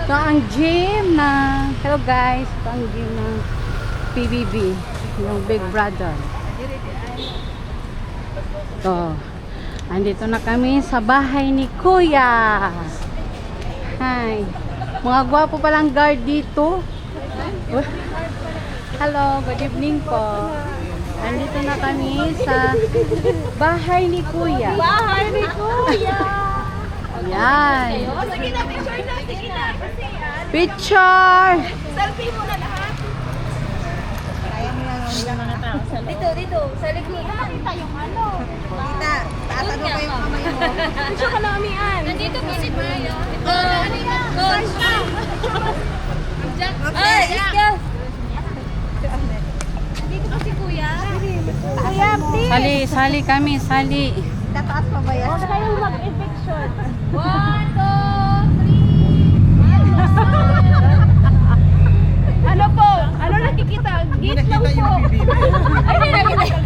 Ito ang gym na, hello guys, ito ang gym ng PBB, yung Big Brother. Ito, andito na kami sa bahay ni Kuya. Hi, mga gwapo palang guard dito. Hello, good evening po. Andito na kami sa bahay ni Kuya. Bahay ni Kuya! Yan. Sige na, picture na, sige na. Kasi Picture! selfie mo na lahat. Kaya mo yung mga tao. Dito, sa likod. Nakita yung ano. Kita, taas ano pa yung kamay mo. Picture ka namin yan. Nandito po si Maya. Ito, ano yan? Coach! Ay, excuse! Nandito po si Kuya. Kuya, please! Sali kami, sali. Tataas pa ba yan? Huwag kayong mag-infection. 1, 2, 3. Ano po? Ano nakikita? Gate lang po. Ay, hindi nakita.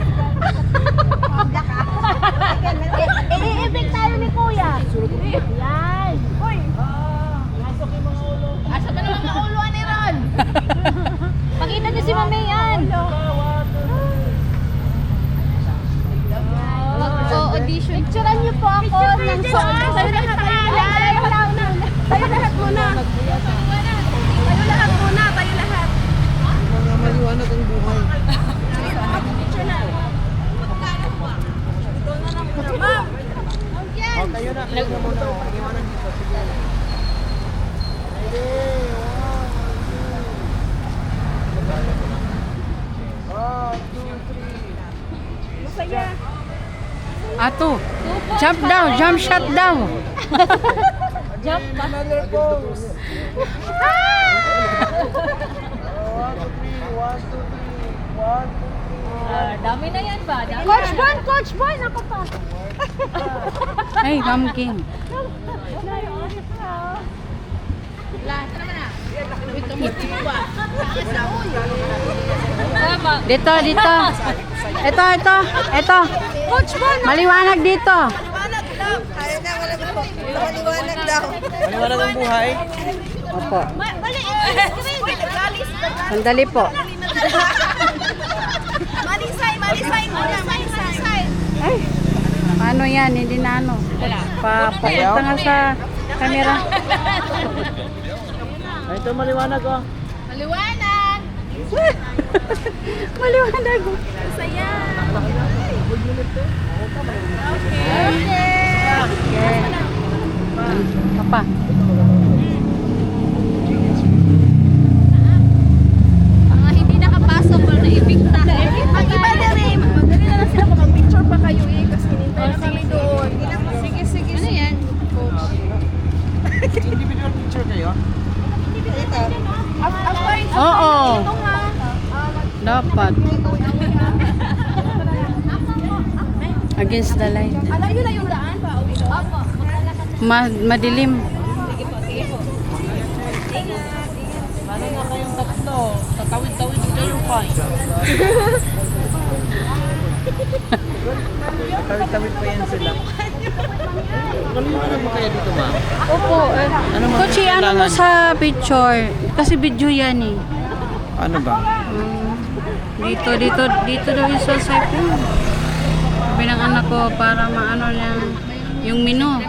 I-effect tayo ni Kuya. Yan. Uy. Nasok yung mga ulo. Asa ba naman mga ulo ni Ron? Pakita niyo si Mami yan. Audition. Picturean niyo po ako ng solo. Tayo lahat muna. Tayo lahat muna. Tayo lahat. Mga maliwanag ang buhay. Picture na. Ma'am. O, tayo na. Tayo na muna. Maliwanag dito. Sige. One, two, three. Masaya. Ato, jump down, jump shot down. Jump ba? Another pose. One, two, three. One, two, three. One, two, three. Dami na yan ba? Coach Bon! Coach Bon! Ako pa! Ay, Ma'am King. Dito. Ito. Coach Bon! Maliwanag dito. Kaya na, wala po. Maliwanag daw. Maliwanag ang buhay. Opo. Mali! Sandali po. Malisay muna! Malisay! Ay, paano yan? Hindi na ano. Papunta nga sa camera. Ay, ito maliwanag oh. Maliwanag! Maliwanag. Saya! Okay. Papa. Mga hindi nakapasok or naibigta. Ang iba na rin. Madali na lang sila mag-picture pa kayo eh. Kasi hinintay na kami doon. Sige. Ano yan? Individual picture kayo? Ito. Oo. Ito nga. Dapat. Against the light. Alam nyo na yung daan pa? Opo. Madilim. Ano nga kayong tatlo? Tatawid-tawid kayo pa. Tatawid-tawid pa yan sila. Maliwanag mo kaya dito ma? Opo. Kochi, ano mo sa picture? Kasi video yan eh. Ano ba? Dito daw yung sa cellphone. Sabi ng anak ko para maano niya yung menu.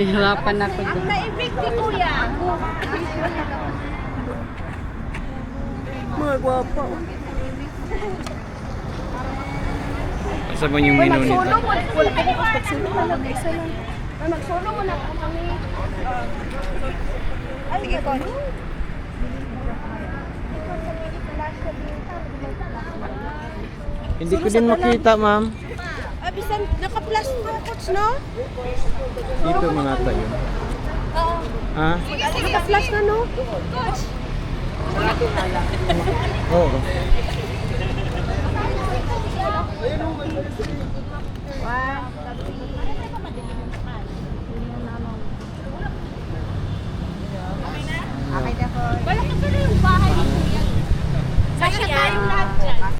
Nihirapan ako doon. Naibig ni Kuya. Mga gwapa. Asa ba yung menu nito? Solo mo. Wala ka na pag-solo mo na. Isa lang. Mag-solo mo na kami. Sige ko. Hindi ko din makita, ma'am. Bisan, naka-plus po, coach, no? Dito mga tayo. Oo. Ha? Naka-plus na, no? Coach. Oo.